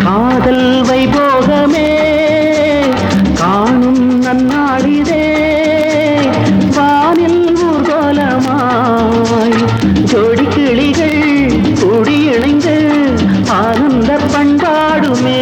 காதல் வைபோகமே காணும் நன்னாளிதே வானில் ஊர்கோலமாய் ஜோடி கிளிகள் கூடி இணைந்து ஆனந்த பண்பாடுமே.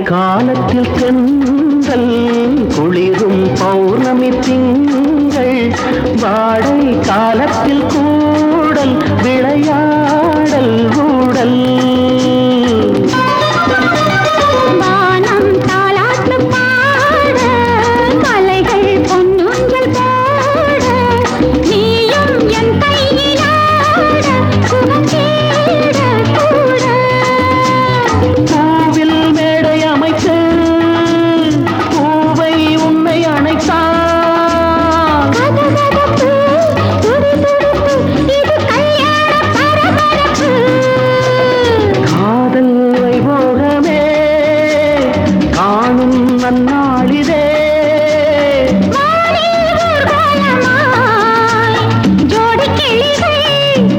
காலத்தில் தென்றல் குளிரும் பௌர்ணமி திங்கள் வாடை காலத்தில் கூடல் விளையாடல் ஊடல் வானம் தாலாட்டு பாட மலைகள் பொன்னூஞ்சல் போட நீயும் என் கையிலாட சுகம் தேட கூட நன்னாளிதே ஜோடி கிளிகள்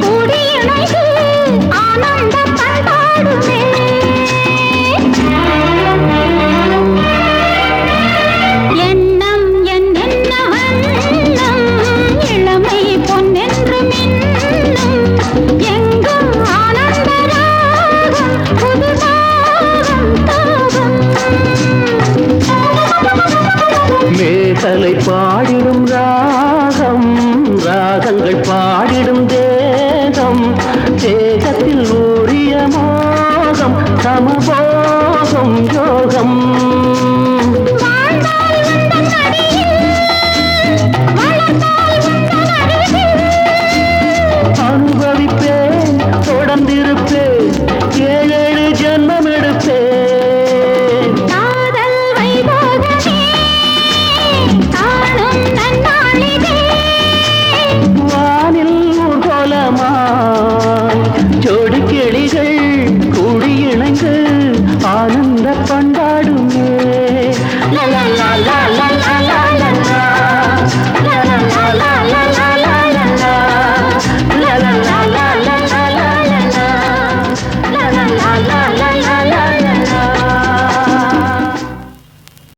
கூடி இணைந்து ஆனந்த பண்பாடுமே. எண்ணம் என்னென்ன வண்ணம் இளமை பொன்னென்று மின்னும் எங்கும் ஆனந்த ராகம் புது தாகம் தாகம் மேகலை பா